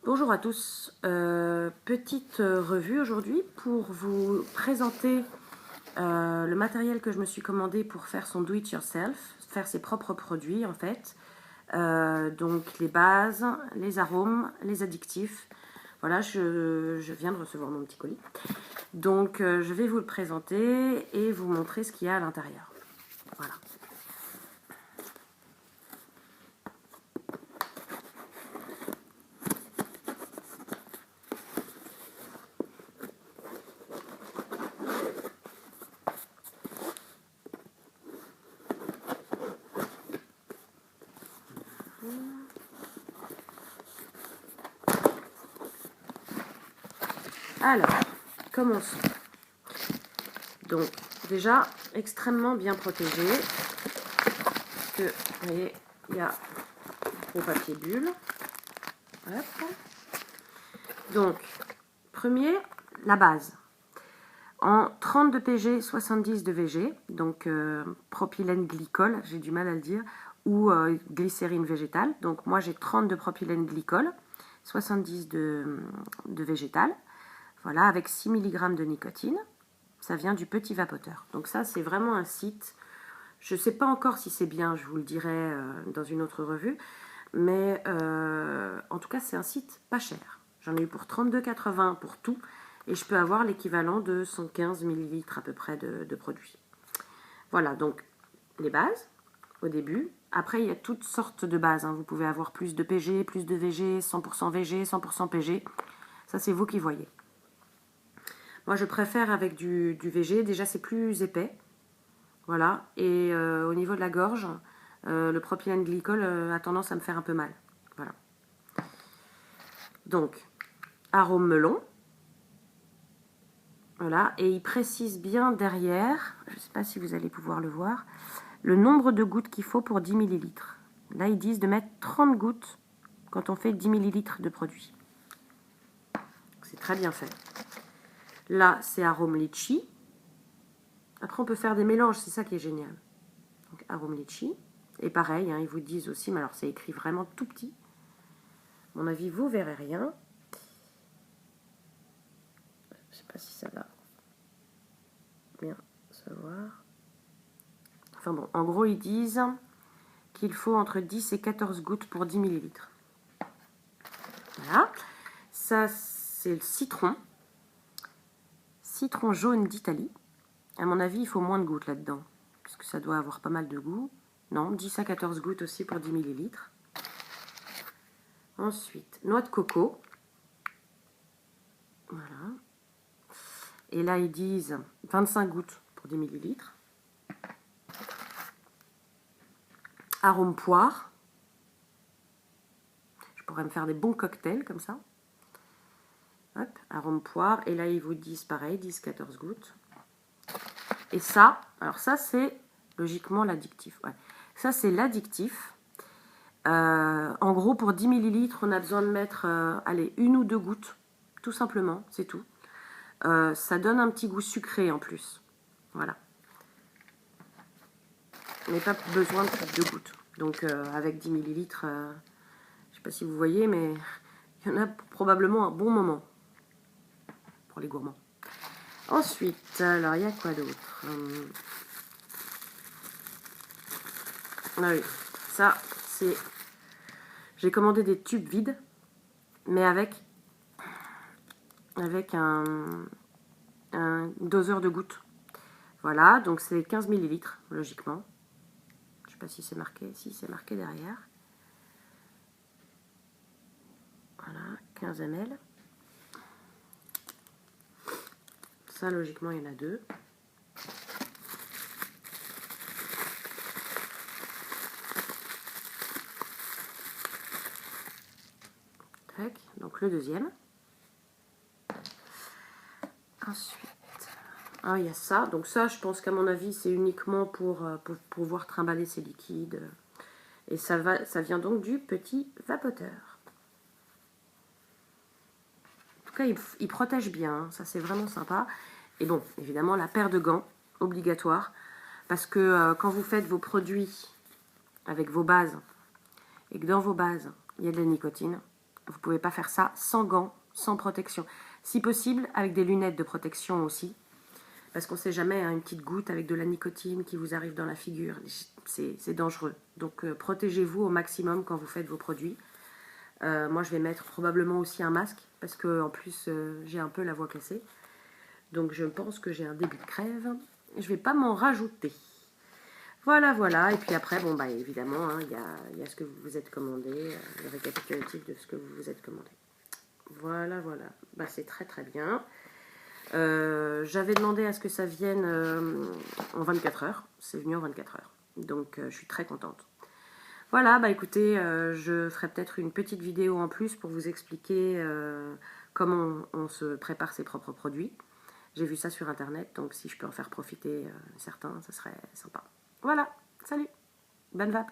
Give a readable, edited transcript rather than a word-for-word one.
Bonjour à tous, petite revue aujourd'hui pour vous présenter le matériel que je me suis commandé pour faire son do it yourself, faire ses propres produits en fait. Donc les bases, les arômes, les additifs. Voilà, je viens de recevoir mon petit colis. Donc je vais vous le présenter et vous montrer ce qu'il y a à l'intérieur. Voilà. Alors, commençons. Donc, déjà, extrêmement bien protégé. Parce que, vous voyez, il y a au papier bulle. Hop. Donc, premier, la base. En 30 de PG, 70 de VG, donc propylène glycol, j'ai du mal à le dire, ou glycérine végétale. Donc moi j'ai 30 de propylène glycol, 70 de végétal, voilà, avec 6 mg de nicotine. Ça vient du Petit Vapoteur. Donc ça c'est vraiment un site, je ne sais pas encore si c'est bien, je vous le dirai dans une autre revue, mais en tout cas c'est un site pas cher. J'en ai eu pour 32,80 pour tout. Et je peux avoir l'équivalent de 115 ml à peu près de produits. Voilà, donc les bases au début. Après, il y a toutes sortes de bases. Vous pouvez avoir plus de PG, plus de VG, 100% VG, 100% PG. Ça, c'est vous qui voyez. Moi, je préfère avec du VG. Déjà, c'est plus épais. Voilà. Et au niveau de la gorge, le propylène glycol a tendance à me faire un peu mal. Voilà. Donc, arôme melon. Voilà, et il précise bien derrière, je ne sais pas si vous allez pouvoir le voir, le nombre de gouttes qu'il faut pour 10 ml. Là, ils disent de mettre 30 gouttes quand on fait 10 ml de produit. C'est très bien fait. Là, c'est arôme litchi. Après, on peut faire des mélanges, c'est ça qui est génial. Donc, arôme litchi. Et pareil, ils vous disent aussi, mais alors c'est écrit vraiment tout petit. À mon avis, vous verrez rien. Je ne sais pas si ça va bien se voir. Enfin bon, en gros, ils disent qu'il faut entre 10 et 14 gouttes pour 10 ml. Voilà. Ça, c'est le citron. Citron jaune d'Italie. À mon avis, il faut moins de gouttes là-dedans, parce que ça doit avoir pas mal de goût. Non, 10 à 14 gouttes aussi pour 10 ml. Ensuite, noix de coco. Voilà. Et là, ils disent 25 gouttes pour 10 ml. Arôme poire. Je pourrais me faire des bons cocktails comme ça. Hop, arôme poire. Et là, ils vous disent pareil, 10-14 gouttes. Et ça, alors ça, c'est logiquement l'addictif. Ouais. Ça, c'est l'addictif. En gros, pour 10 ml, on a besoin de mettre allez, 1 ou 2 gouttes, tout simplement, c'est tout. Ça donne un petit goût sucré en plus. Voilà. On n'a pas besoin de plus de 2 gouttes. Donc, avec 10 ml, je ne sais pas si vous voyez, mais il y en a probablement un bon moment pour les gourmands. Ensuite, alors, il y a quoi d'autre? Ah oui, ça, c'est... J'ai commandé des tubes vides, mais avec un doseur de gouttes. Voilà, donc c'est 15 ml, logiquement. Je ne sais pas si c'est marqué. Si, c'est marqué derrière. Voilà, 15 ml. Ça, logiquement, il y en a 2. Tac, donc le deuxième. Ensuite, il y a ça. Donc ça, je pense qu'à mon avis, c'est uniquement pour pouvoir trimballer ces liquides. Et ça vient donc du Petit Vapoteur. En tout cas, il protège bien. Ça, c'est vraiment sympa. Et bon, évidemment, la paire de gants, obligatoire. Parce que quand vous faites vos produits avec vos bases, et que dans vos bases, il y a de la nicotine, Vous ne pouvez pas faire ça sans gants, sans protection. Si possible, avec des lunettes de protection aussi. Parce qu'on ne sait jamais, hein, une petite goutte avec de la nicotine qui vous arrive dans la figure, c'est dangereux. Donc protégez-vous au maximum quand vous faites vos produits. Moi je vais mettre probablement aussi un masque, parce qu'en plus j'ai un peu la voix cassée. Donc je pense que j'ai un début de crève. Je ne vais pas m'en rajouter. Voilà, voilà. Et puis après, bon, bah évidemment, hein, y a ce que vous vous êtes commandé, le récapitulatif de ce que vous vous êtes commandé. Voilà, voilà. Bah, c'est très très bien. J'avais demandé à ce que ça vienne en 24 heures. C'est venu en 24 heures. Donc je suis très contente. Voilà, bah écoutez, je ferai peut-être une petite vidéo en plus pour vous expliquer comment on se prépare ses propres produits. J'ai vu ça sur internet, donc si je peux en faire profiter certains, ça serait sympa. Voilà, salut, bonne vape.